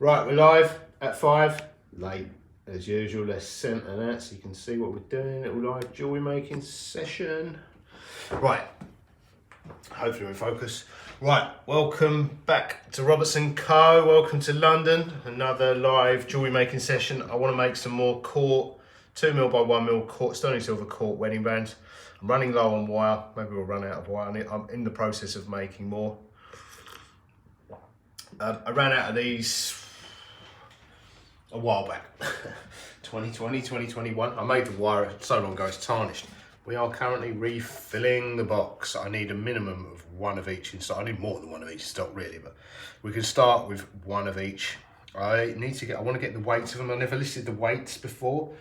Right, we're live at 5. Late as usual. Let's centre that so you can see what we're doing. Little live jewellery making session. Right, hopefully we're in focus. Right, welcome back to Robertson Co. Welcome to London. Another live jewellery making session. I want to make some more court 2mm by 1mm court sterling silver court wedding bands. I'm running low on wire. Maybe we'll run out of wire. I'm in the process of making more. I ran out of these a while back. 2020, 2021. I made the wire so long ago it's tarnished. We are currently refilling the box. I need a minimum of one of each in stock. I need more than one of each in stock really, but we can start with one of each. I want to get the weights of them. I never listed the weights before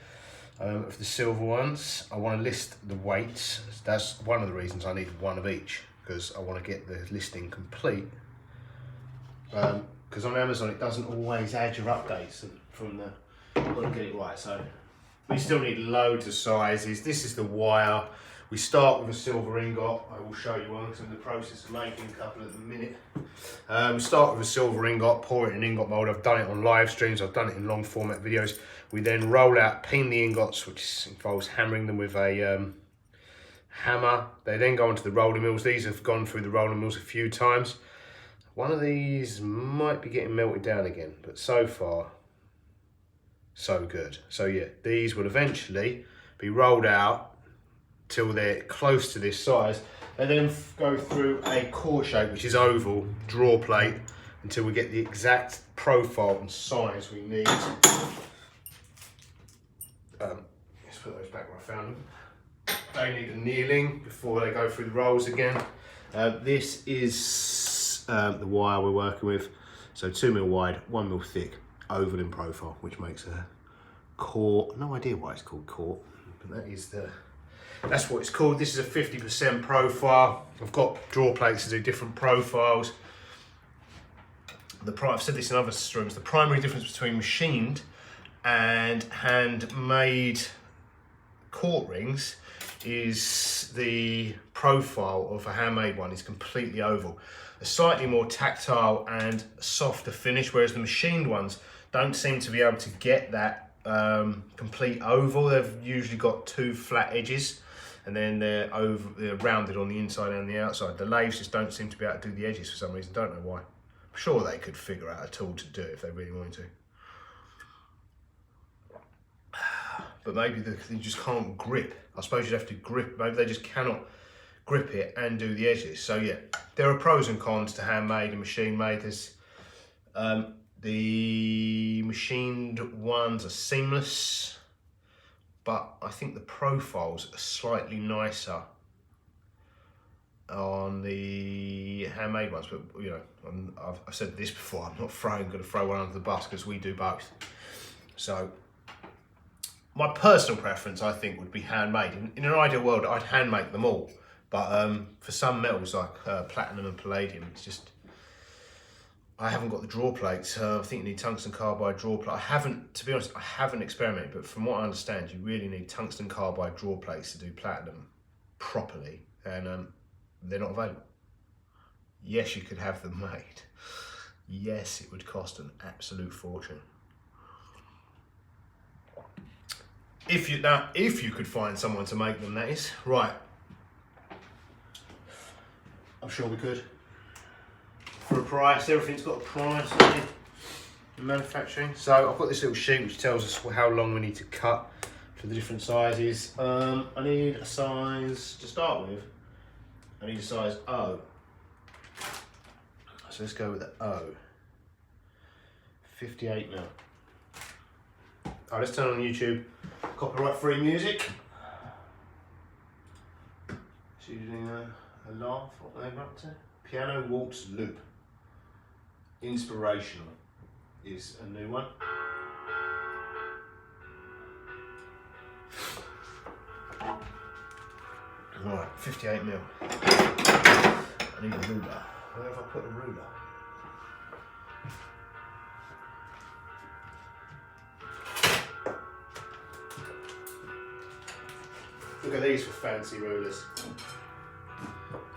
of the silver ones. I want to list the weights. That's one of the reasons I need one of each, because I want to get the listing complete. Because on Amazon it doesn't always add your updates from the, you've got to get it right. So we still need loads of sizes. This is the wire. We start with a silver ingot. I will show you one because I'm in the process of making a couple at the minute. Start with a silver ingot, pour it in an ingot mould. I've done it on live streams, I've done it in long format videos. We then roll out, pin the ingots, which involves hammering them with a hammer. They then go onto the rolling mills. These have gone through the rolling mills a few times. One of these might be getting melted down again, but so far, so good. So yeah, these will eventually be rolled out till they're close to this size. They then go through a core shape, which is oval, draw plate, until we get the exact profile and size we need. Let's put those back where I found them. They need annealing before they go through the rolls again. This is the wire we're working with. So 2mm wide, 1mm thick, oval in profile, which makes a core. No idea why it's called core, but that's what it's called. This is a 50% profile. I've got draw plates to do different profiles. I've said this in other streams, the primary difference between machined and handmade court rings is the profile of a handmade one is completely oval. A slightly more tactile and softer finish, whereas the machined ones don't seem to be able to get that complete oval. They've usually got two flat edges and then they're rounded on the inside and the outside. The lathes just don't seem to be able to do the edges for some reason, don't know why. I'm sure they could figure out a tool to do it if they really wanted to. But maybe they just can't grip. I suppose you'd have to grip, maybe they just cannot grip it and do the edges. So yeah, there are pros and cons to handmade and machine made. There's the machined ones are seamless, but I think the profiles are slightly nicer on the handmade ones. But you know, I've said this before, I'm not going to throw one under the bus because we do both. So my personal preference, I think, would be handmade. In an ideal world, I'd hand make them all. But for some metals like platinum and palladium, it's just, I haven't got the draw plates. I think you need tungsten carbide draw plate. To be honest, I haven't experimented, but from what I understand, you really need tungsten carbide draw plates to do platinum properly, and they're not available. Yes, you could have them made. Yes, it would cost an absolute fortune. If you could find someone to make them, that is. Right. I'm sure we could. For a price, everything's got a price in manufacturing. So I've got this little sheet which tells us how long we need to cut for the different sizes. I need a size, to start with, I need a size O. So let's go with the O. 58mm. Oh, let's turn on YouTube. Copyright free music. It's using a laugh, what they're up to. Piano waltz loop. Inspirational is a new one. Right, 58mm. I need a ruler. Where have I put a ruler? Look at these for fancy rulers. I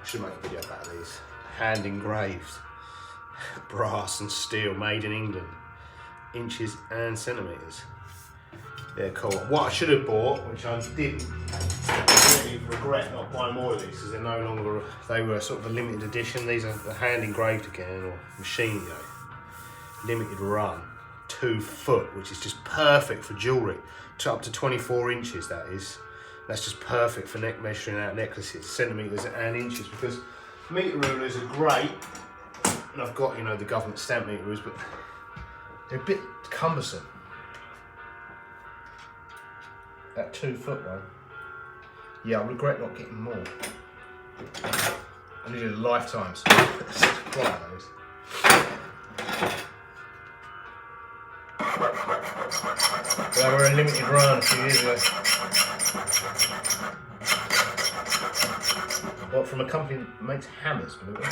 should make a video about these. Hand engraved. Brass and steel, made in England. inches and centimetres. Yeah, cool. What I should have bought, which I didn't, I really regret not buying more of these because they're no longer, they were sort of a limited edition. These are the hand engraved again, or machine limited run, 2 foot, which is just perfect for jewellery. Up to 24 inches, that is. That's just perfect for measuring out necklaces, centimetres and inches, because metre rulers are great, and I've got, you know, the government stamp metre rulers, but they're a bit cumbersome. That 2 foot one, yeah, I regret not getting more. I needed lifetimes. Right, those. They were a limited run a few years ago. I bought from a company that makes hammers, believe it or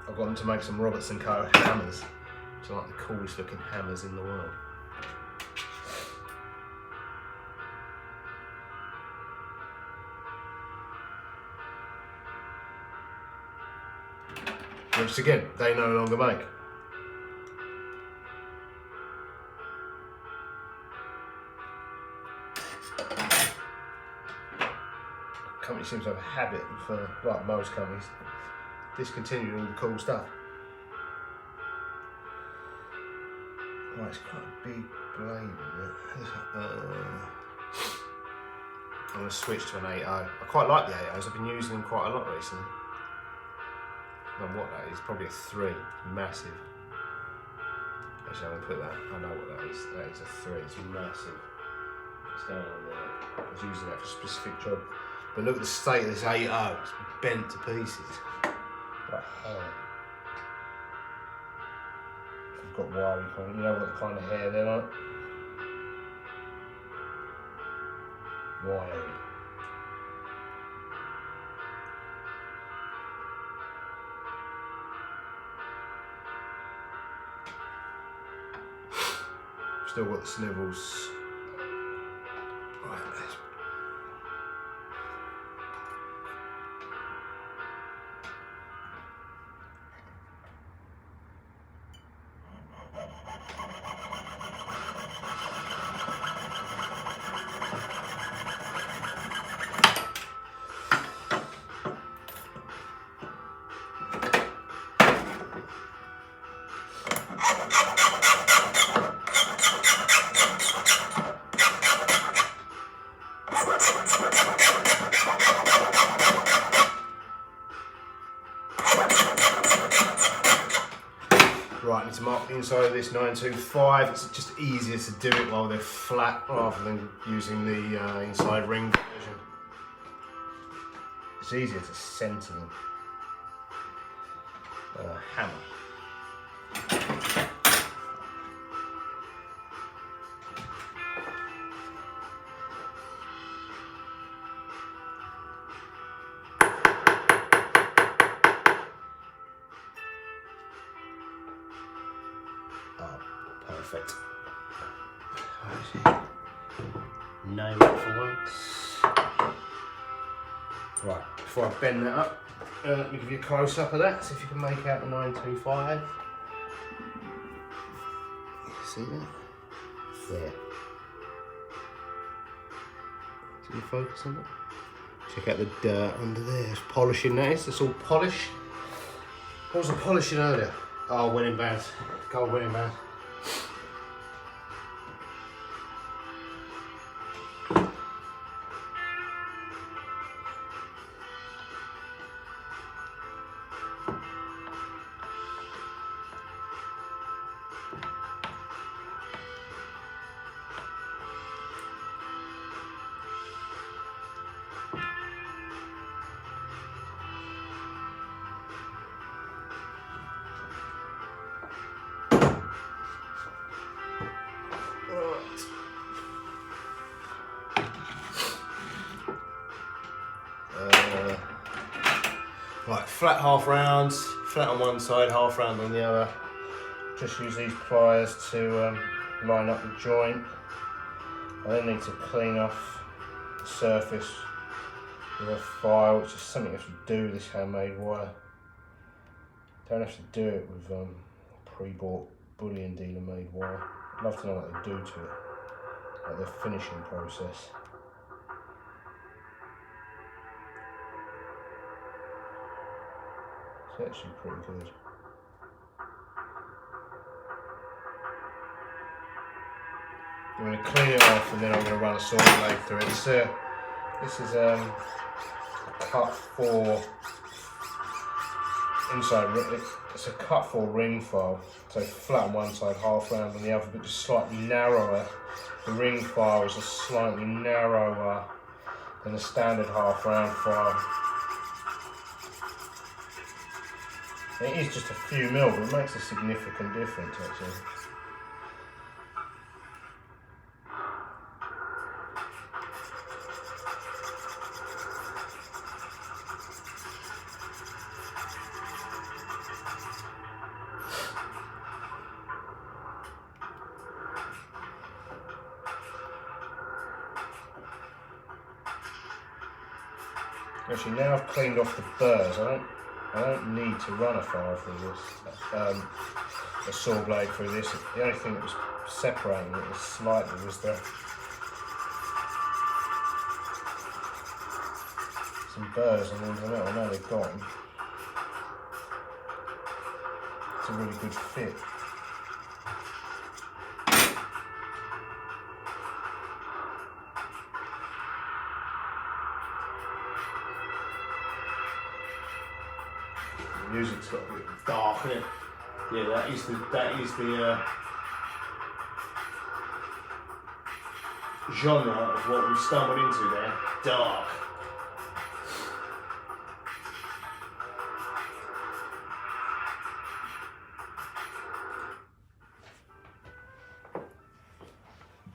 I've got them to make some Roberts & Co hammers, which are like the coolest looking hammers in the world. Which again, they no longer make. The company seems to have a habit of, like most companies, discontinuing all the cool stuff. Right, it's quite a big blade, isn't it? I'm going to switch to an 8.0. I quite like the 8.0s, I've been using them quite a lot recently. I don't know what that is, probably a 3, massive. Actually, I'm going to put that, I know what that is a 3, it's massive. What's going on there? I was using that for a specific job. But look at the state of this 8.0, it's bent to pieces. Like hell. I've got wiry kind, you know what kind of hair they're like? Wiry. Still got the snivels. Right, let's... Right, I need to mark the inside of this 925. It's just easier to do it while they're flat rather than using the inside ring version. It's easier to centre them. Hammer. Perfect. Nail it for once. Right, before I bend that up, let me give you a close up of that, see if you can make out the 925. See that? There. See the focus on it? Check out the dirt under there. It's polishing, that is. It's all polish. What was I polishing earlier? Oh, wedding band. Gold wedding band. Right, flat half rounds, flat on one side, half round on the other. Just use these pliers to line up the joint. I then need to clean off the surface with a file, which is something you have to do with this handmade wire. Don't have to do it with pre-bought bullion dealer made wire. I'd love to know what they do to it, like their finishing process. It's actually pretty good. I'm going to clean it off and then I'm going to run a saw blade through it. This is cut for inside. It's a cut for ring file, so flat on one side, half round on the other, but just slightly narrower. The ring file is just slightly narrower than a standard half round file. It is just a few mil, but it makes a significant difference actually. Actually, now I've cleaned off the burrs, I don't need to run a file through this, a saw blade through this. The only thing that was separating it slightly was some burrs on the internet. I know they've got them. It's a really good fit. The music's got a bit dark in it. Yeah, that is the genre of what we've stumbled into there. Dark.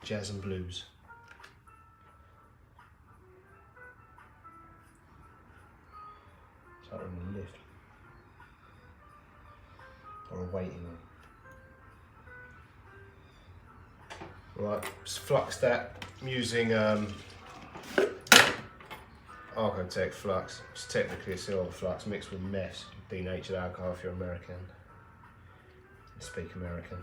Jazz and blues. It's like in the lift. Or a waiting room. Right, just flux that using Archotech flux. It's technically a silver flux mixed with mess, denatured alcohol if you're American. Speak American.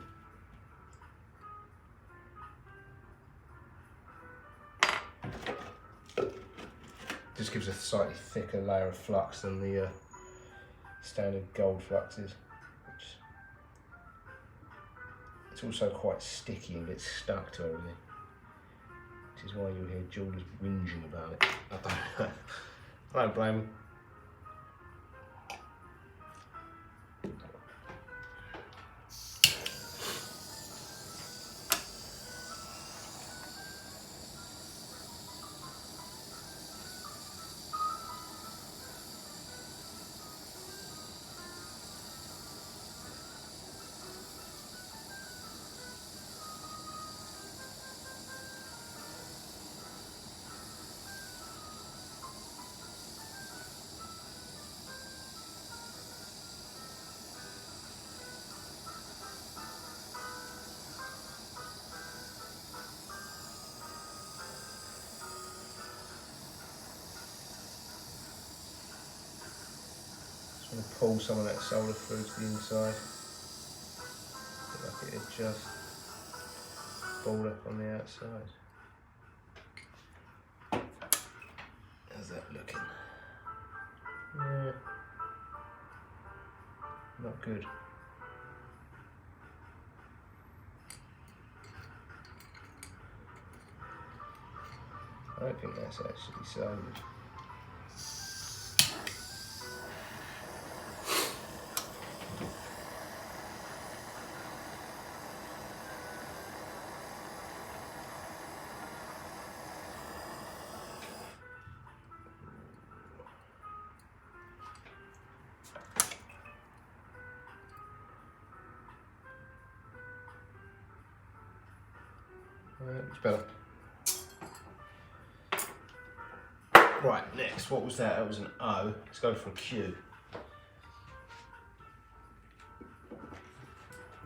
Just gives a slightly thicker layer of flux than the standard gold fluxes. It's also quite sticky and gets stuck to everything, which is why you'll hear Jules whinging about it. I don't blame him. I'm going to pull some of that solder through to the inside, like it just balled up on the outside. How's that looking? Yeah, not good. I don't think that's actually soldered. It's better. Right, next, what was that? That was an O. Let's go for a Q.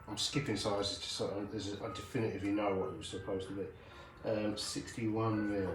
I'm skipping sizes just so I definitively know what it was supposed to be. 61mm.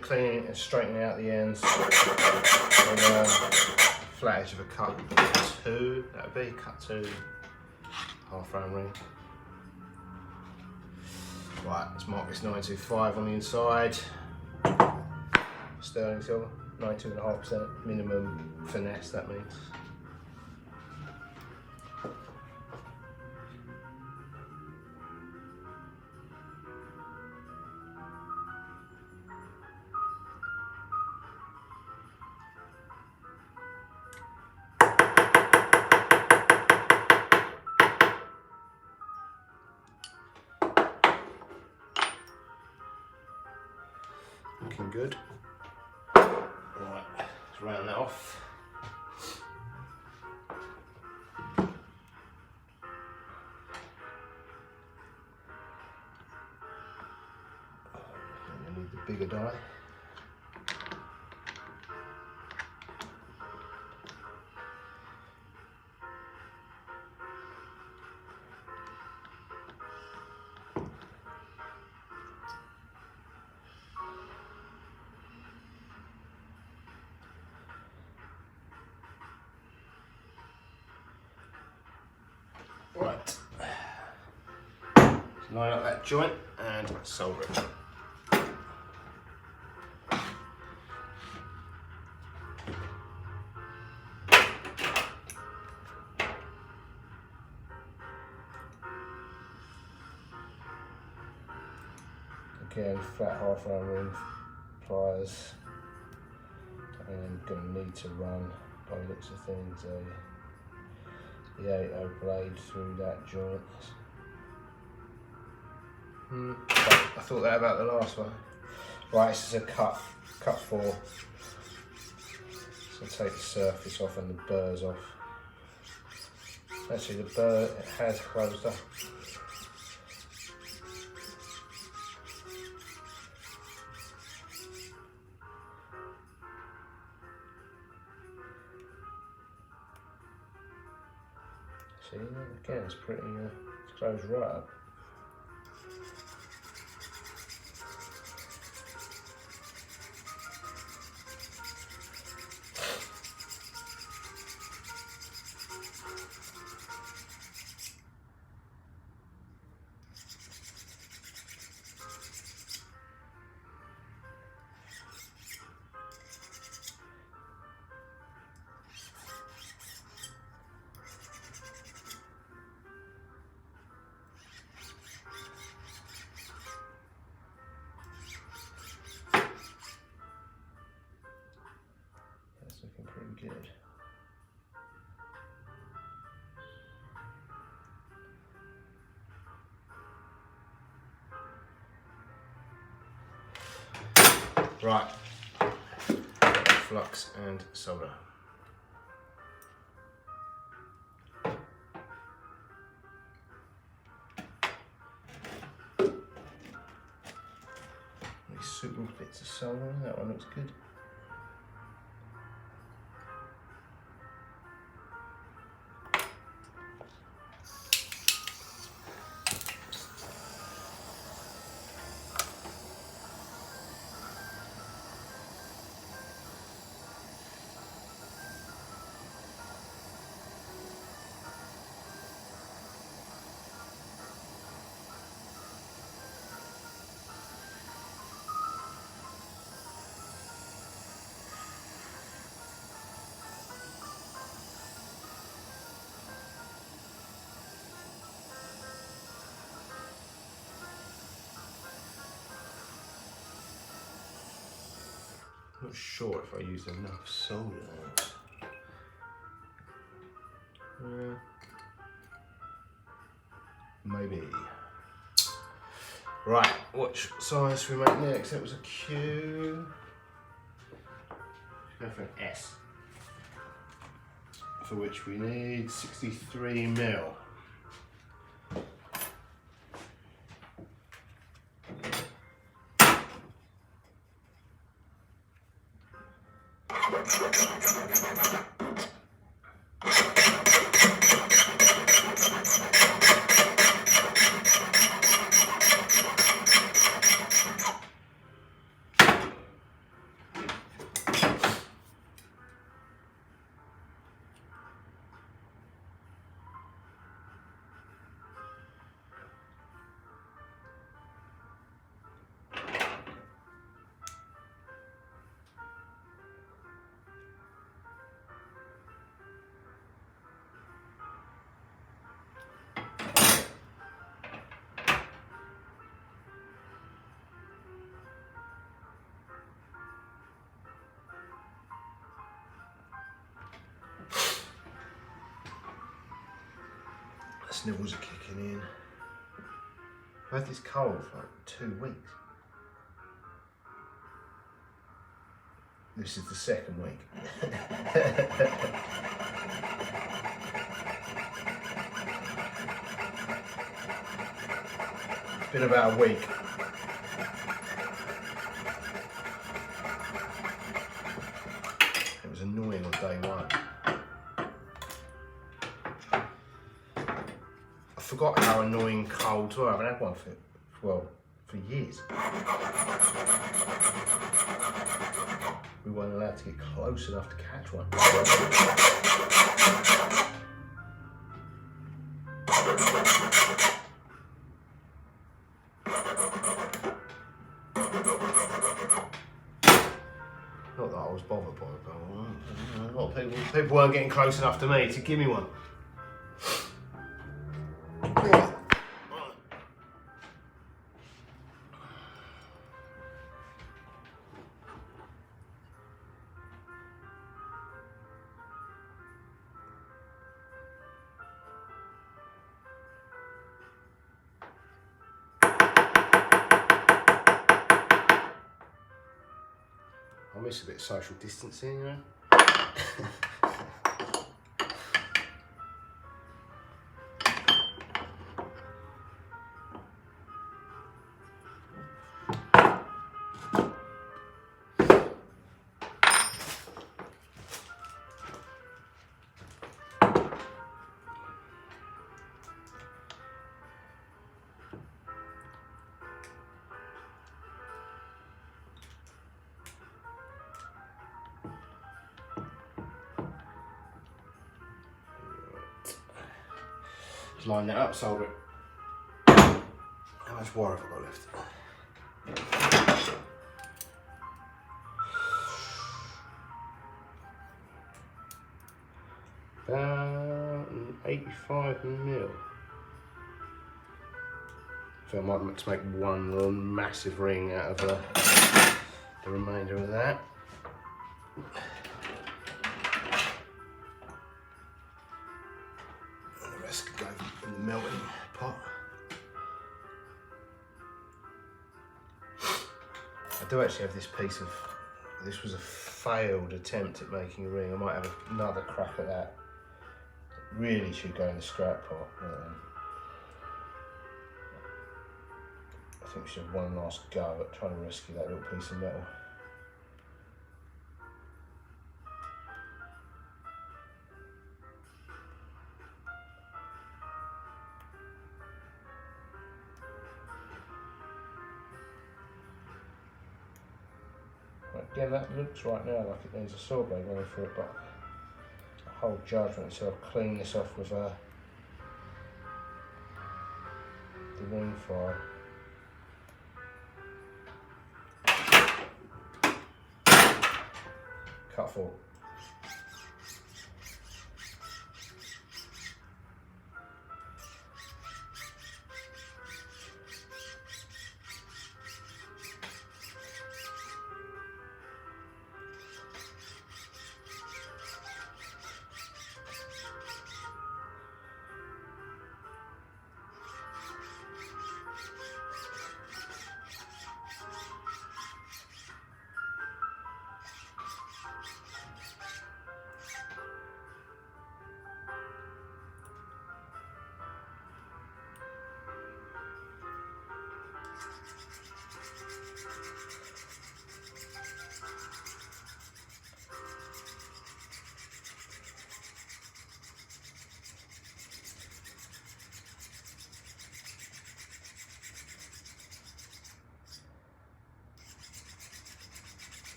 Cleaning and straightening out the ends. And, flat edge of a cut 2, that would be cut 2 half round ring. Right, let's mark this 925 on the inside. Sterling silver, 92.5% minimum finesse, that means. Looking good. Right, let's round that off. I need the bigger die. Right, line up that joint and solder it. Again, flat half round ring pliers, and I'm going to need to run, by the looks of things, the 8/0 blade through that joint. I thought that about the last one. Right, this is a cut 4. So take the surface off and the burrs off. Actually, the burr has closed up. See, again, it's pretty, it's closed right up. Looking pretty good. Right, flux and solder. These suitable bits of solder, that one looks good. I'm not sure if I used enough solder. Maybe. Right, which size should we make next? That was a Q. Let's go for an S. For which we need 63 ml. Snivels are kicking in. I've had this cold for like 2 weeks. This is the second week. It's been about a week. It was annoying on day one. I forgot how annoying colds were. I haven't had one for years. We weren't allowed to get close enough to catch one. Not that I was bothered by it, but a lot of people weren't getting close enough to me to give me one. I miss a bit of social distancing, you know. Line that up, solder it. How much wire have I got left? About 85 mil. So I might have to make one massive ring out of the remainder of that. Go in the melting pot. I do actually have this piece of, this was a failed attempt at making a ring. I might have another crack at that. Really should go in the scrap pot. I think we should have one last go at trying to rescue that little piece of metal. Again, that looks right now like it needs a saw blade going through it, but I hold judgment, so I'll clean this off with the ring file. Cut fork.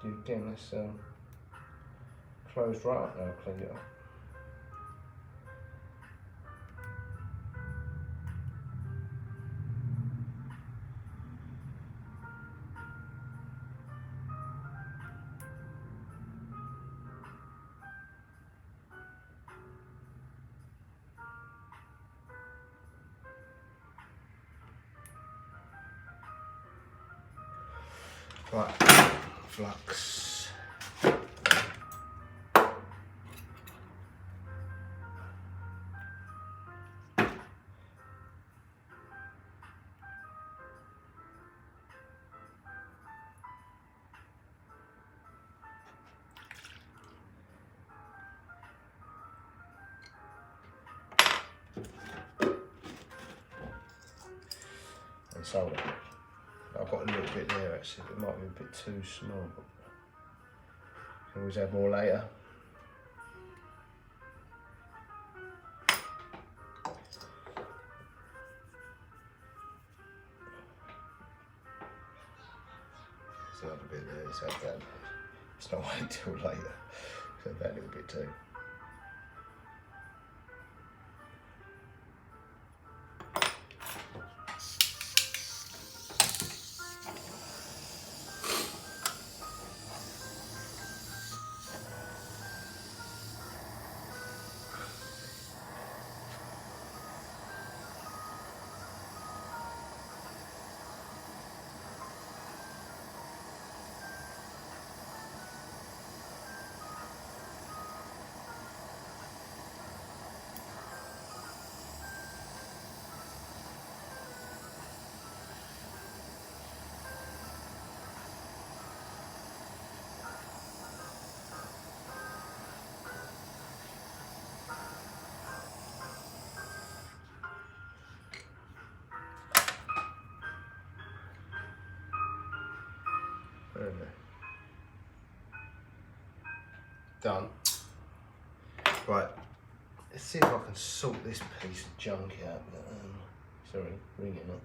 again, this closed right up now, cleaned it up. Right, flux. And solder. I've got a little bit there actually, but it might be a bit too small. Can always add more later. There's another bit there, let's add that. It's not wait till later. Let's add that little bit too. Done. Right, let's see if I can sort this piece of junk out. Sorry, ring it up.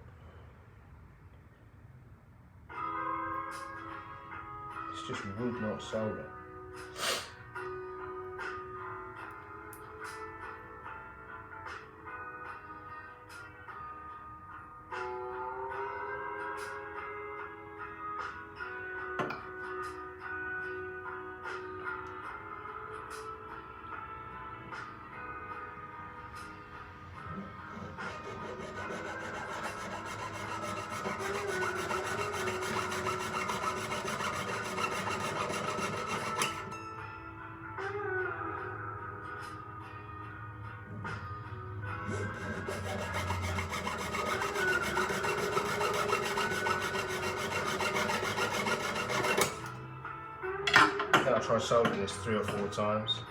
It's just wood, not solder. I'll try soldering this 3 or 4 times.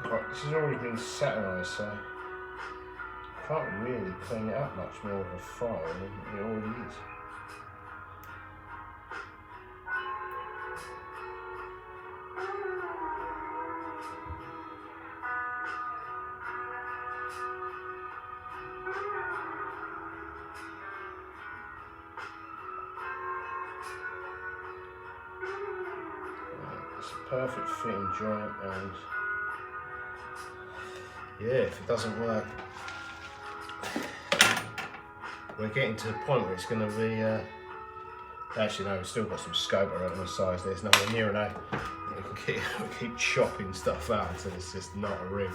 Right, this has already been satirised, so I can't really clean it up much more of a file than it already is. It's a perfect fitting joint, and yeah, if it doesn't work, we're getting to the point where it's going to be, actually no, we've still got some scope around the size. There's nowhere near enough. We can keep chopping stuff out until it's just not a ring.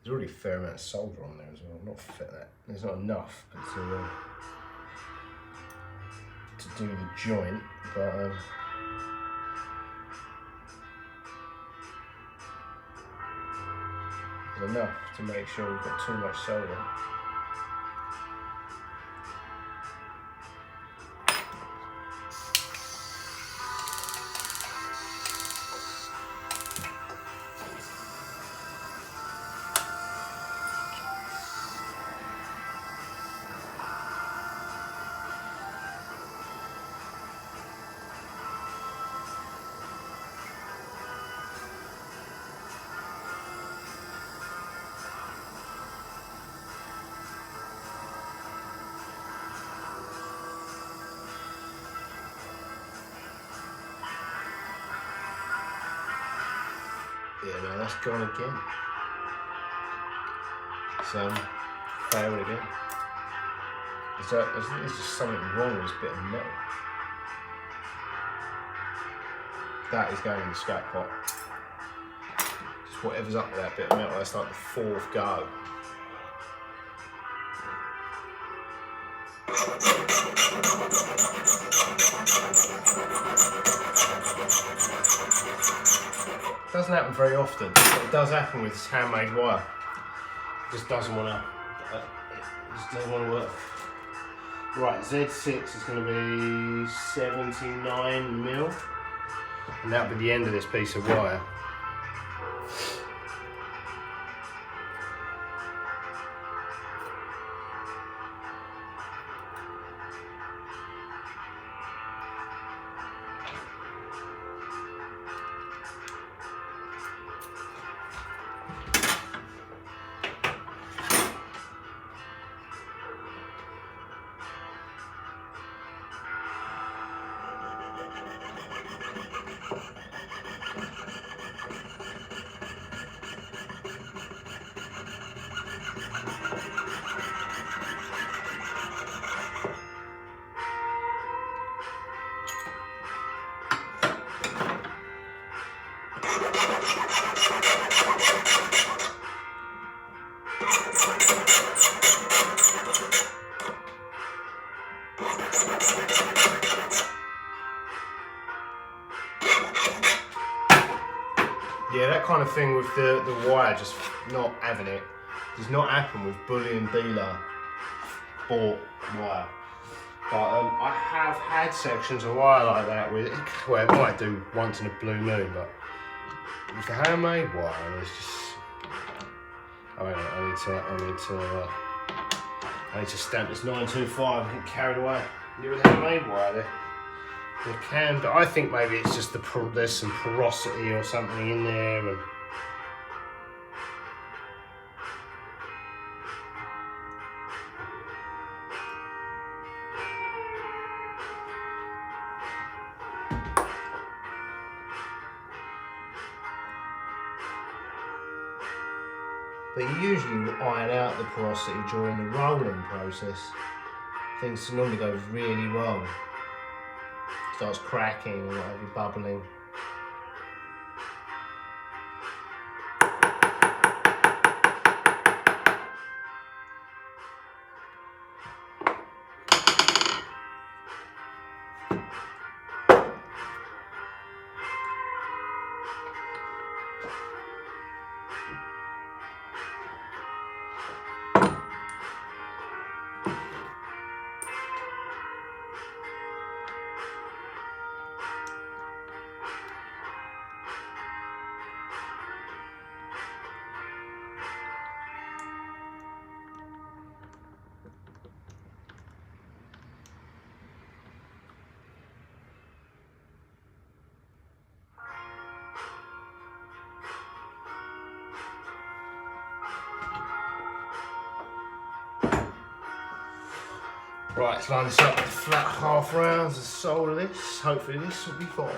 There's already a fair amount of solder on there as well. Not fit that. There's not enough to do the joint, but there's enough to make sure we've got too much solder. Yeah, no, that's gone again. So, failed again. There's just something wrong with this bit of metal. That is going in the scrap pot. Just whatever's up with that bit of metal, that's like the fourth go. Doesn't happen very often, but it does happen with handmade wire. It just doesn't want to work. Right, Z6 is going to be 79mm, and that'll be the end of this piece of wire. Yeah, that kind of thing with the wire just not having it does not happen with bullion dealer bought wire. But I have had sections of wire like that with it. Well, it might do once in a blue moon, but with the handmade wire, it's just. I need to stamp this 925 and get carried away. With the handmade wire there. It can, but I think maybe it's just there's some porosity or something in there. And but you usually iron out the porosity during the rolling process. Things normally go really wrong. Starts cracking or whatever, bubbling. Right, let's line this up with flat half rounds and solder this. Hopefully this will be fine.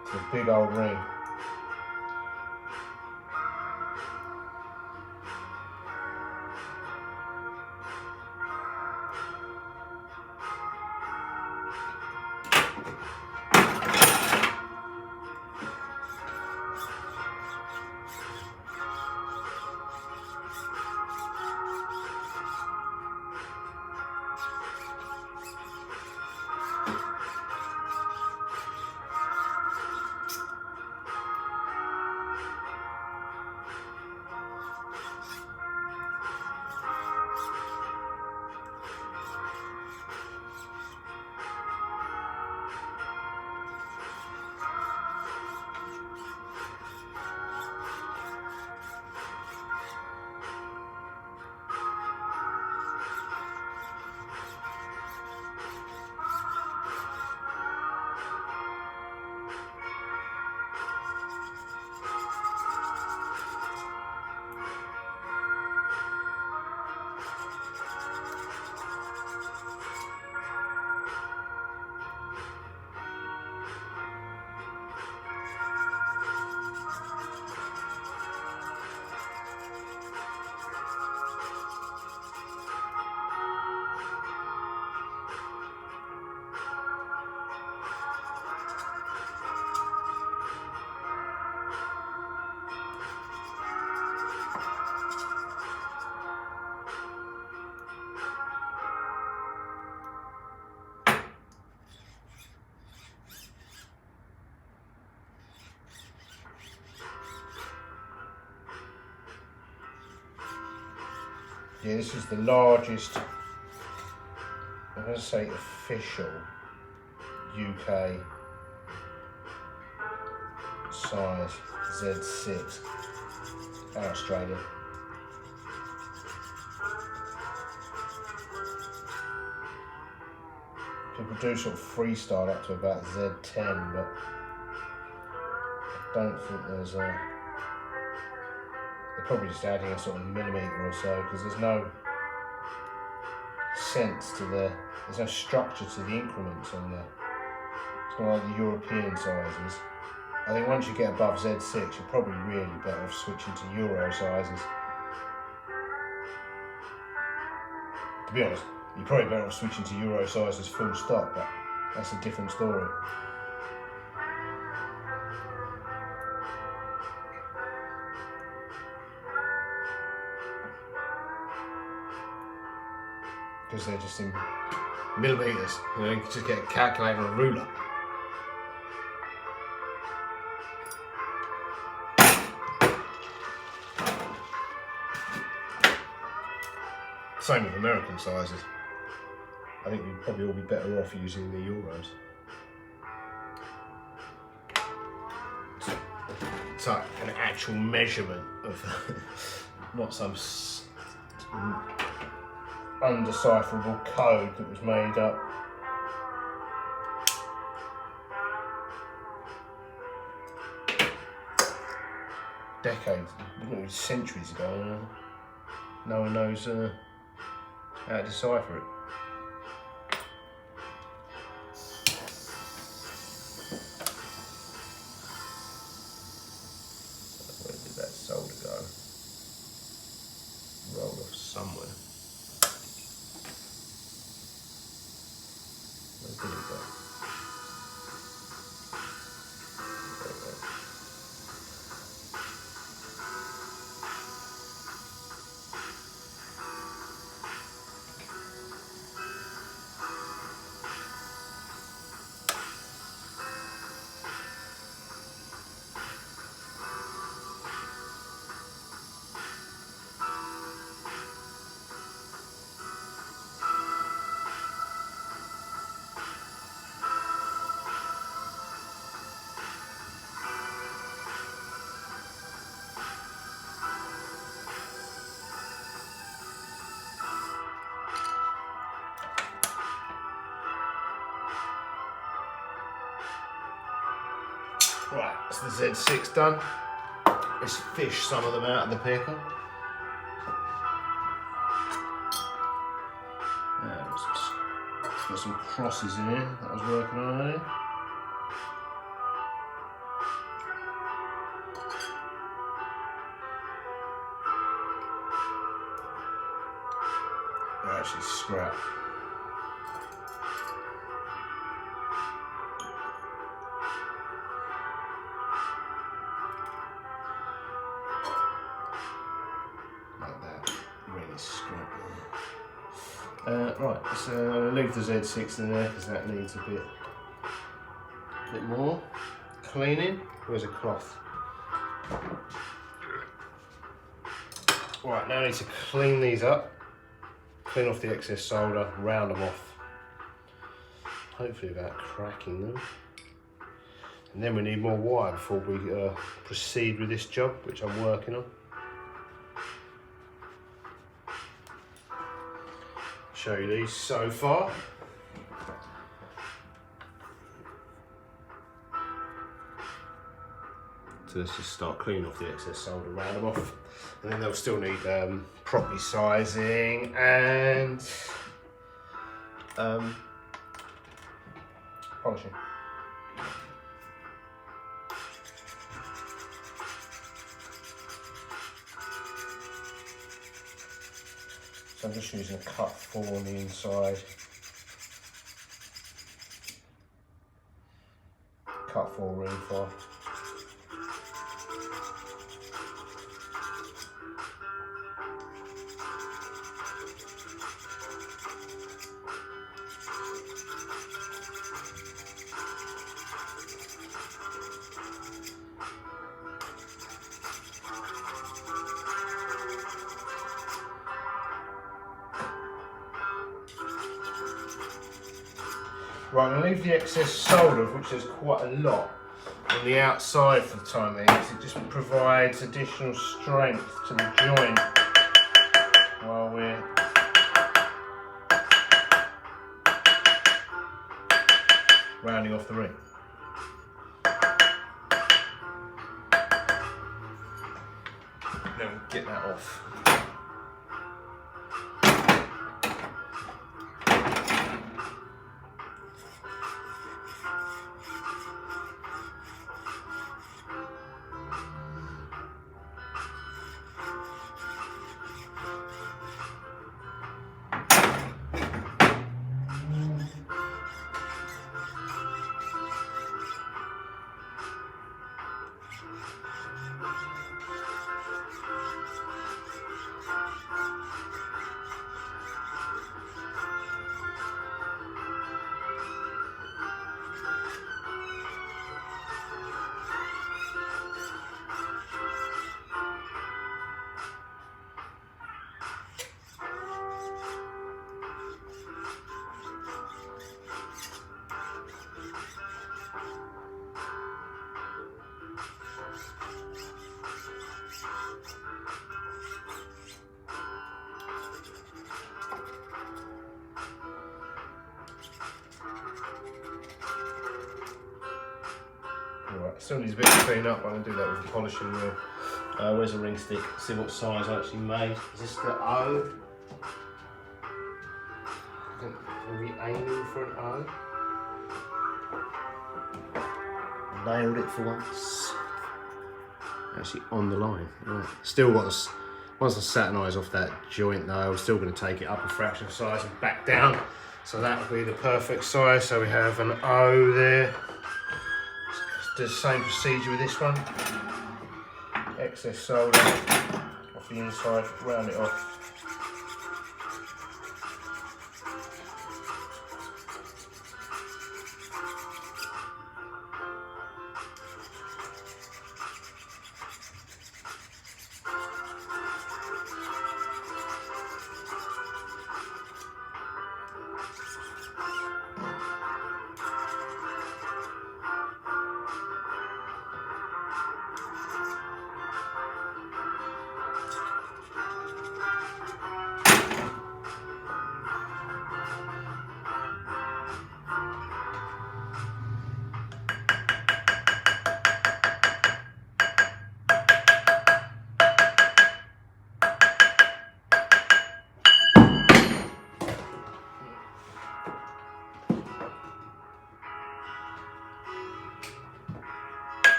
It's a big old ring. Yeah, this is the largest, I'm going to say official UK size Z6 out of Australia. People do sort of freestyle up to about Z10, but I don't think there's a... They're probably just adding a sort of millimetre or so, because there's no sense to there's no structure to the increments on there. It's not like the European sizes. I think once you get above Z6, you're probably really better off switching to Euro sizes. To be honest, you're probably better off switching to Euro sizes full stop, but that's a different story. Because they're just in millimetres, you know, you can just get a calculator and a ruler. Same with American sizes. I think you'd probably all be better off using the Euros. It's like an actual measurement of not some undecipherable code that was made up. Decades, centuries ago. No one knows how to decipher it. Where did that solder go? Rolled off somewhere. Where did it go? There we go. Right, so the Z6 done. Let's fish some of them out of the picker. Got some crosses in here that I was working on earlier. They're actually scrap. Right, so leave the Z6 in there because that needs a bit more cleaning. Where's a cloth? Right, now I need to clean these up, clean off the excess solder, round them off, hopefully without cracking them. And then we need more wire before we proceed with this job, which I'm working on. Show you these so far. So let's just start cleaning off the excess solder, round them off, and then they'll still need properly sizing and polishing. So I'm just using a cut 4 on the inside, cut 4 ring 5. Right, I'm going to leave the excess solder, of which there's quite a lot, on the outside for the time being, because it just provides additional strength to the joint while we're rounding off the ring. Then we'll get that off. Alright, still needs a bit of clean up. I'm going to do that with the polishing wheel. Where's the ring stick? See what size I actually made. Is this the O? Are we aiming for an O? Nailed it for once. Actually on the line. Right. Still got this. Once I satinise off that joint though, I'm still going to take it up a fraction of size and back down. So that will be the perfect size. So we have an O there. Do the same procedure with this one. Excess solder off the inside, round it off.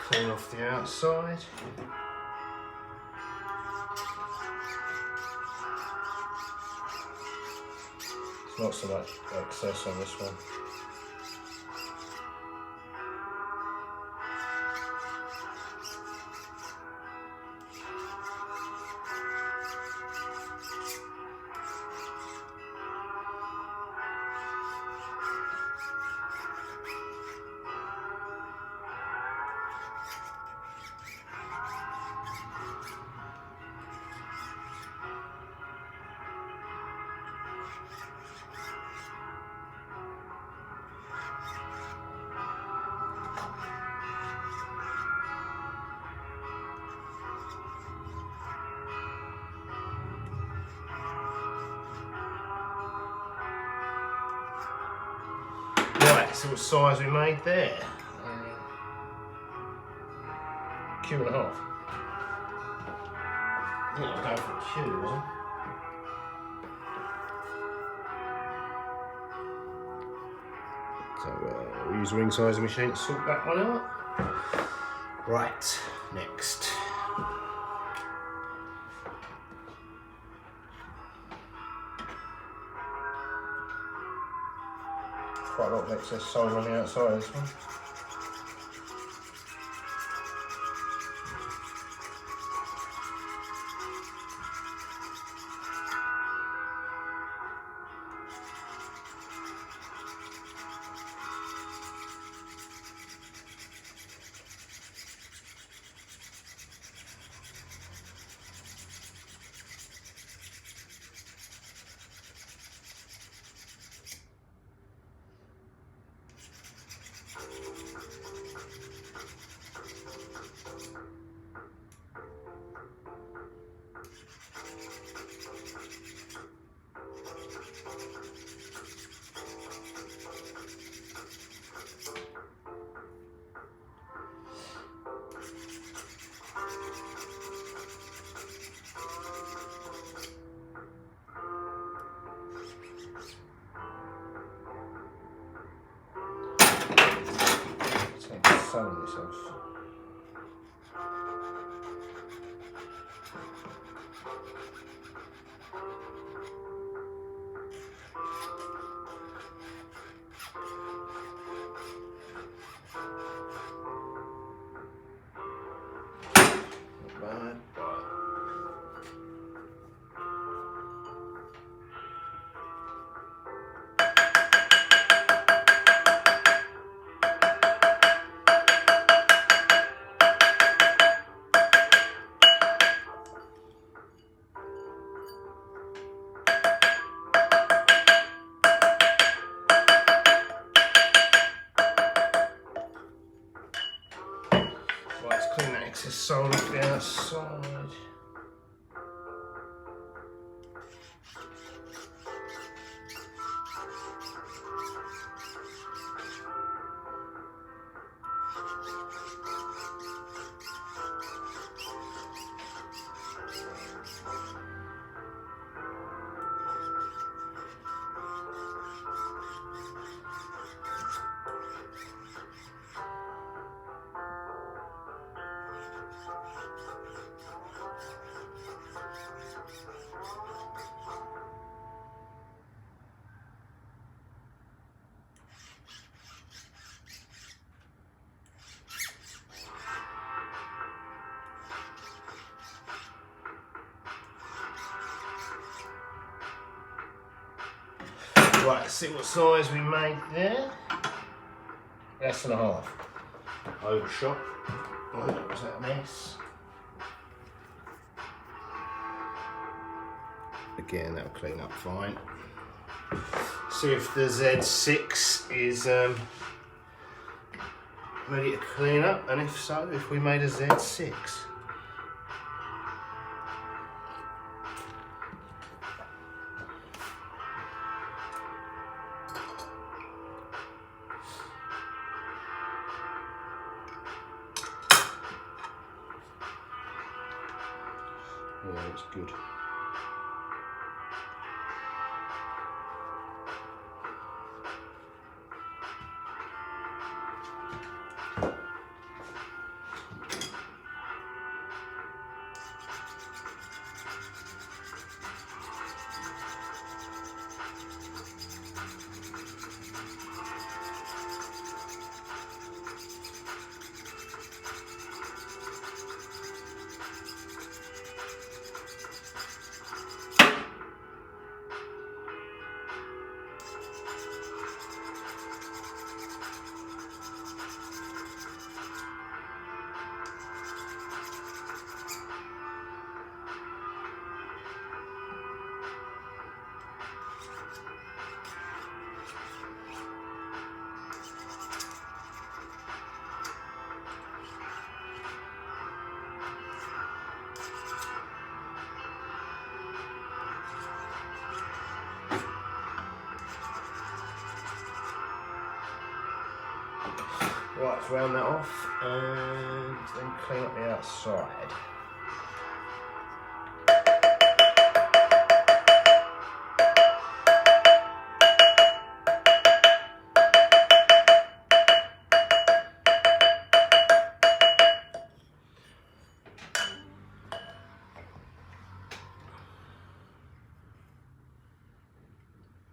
Clean off the outside. There's not so much excess on this one. Right, so what size we made there? Q&a. Yeah, I'll go for a Q, wasn't it? So we use a ring sizing machine to sort that one out. Right, next. Quite a lot of excess solder on the outside of this one. soldering this off. Let's clean that excess solder off the outside. Right, let's see what size we made there. Less than a half. Overshot. Oh, was that a mess? Again, that'll clean up fine. See if the Z6 is ready to clean up, and if so, if we made a Z6. Yeah, that's good. Right, let's round that off and then clean up the outside.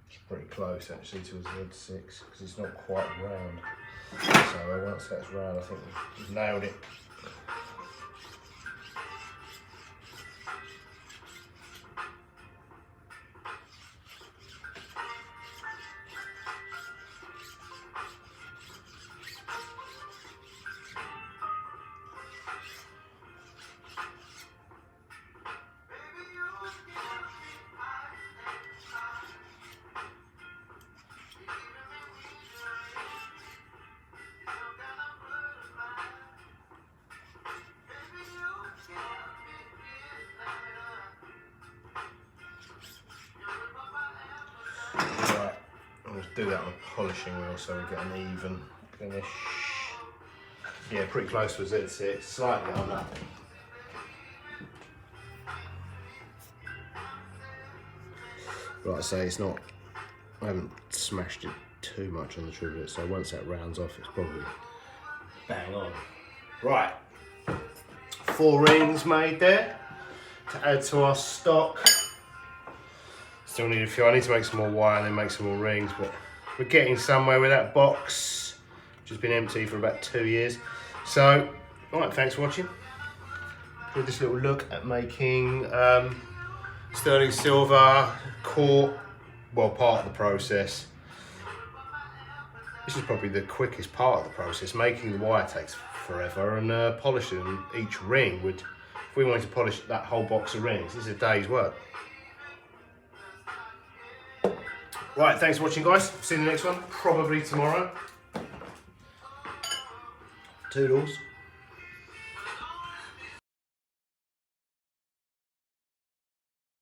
It's pretty close actually to a Z6 because it's not quite round. So once that's round, I think we've nailed it. Right, I'll just do that on a polishing wheel so we get an even finish. Yeah, pretty close to a Z6, slightly under. Like I say, it's not, I haven't smashed it too much on the trivet, so once that rounds off, it's probably Bang on. Right, 4 rings made there to add to our stock. Still need a few. I need to make some more wire and then make some more rings, but we're getting somewhere with that box, which has been empty for about 2 years. So, alright, thanks for watching. With this little look at making sterling silver core, well, part of the process. This is probably the quickest part of the process. Making the wire takes forever, and polishing each ring would, if we wanted to polish that whole box of rings, this is a day's work. Right, thanks for watching, guys. See you in the next one, probably tomorrow. Toodles.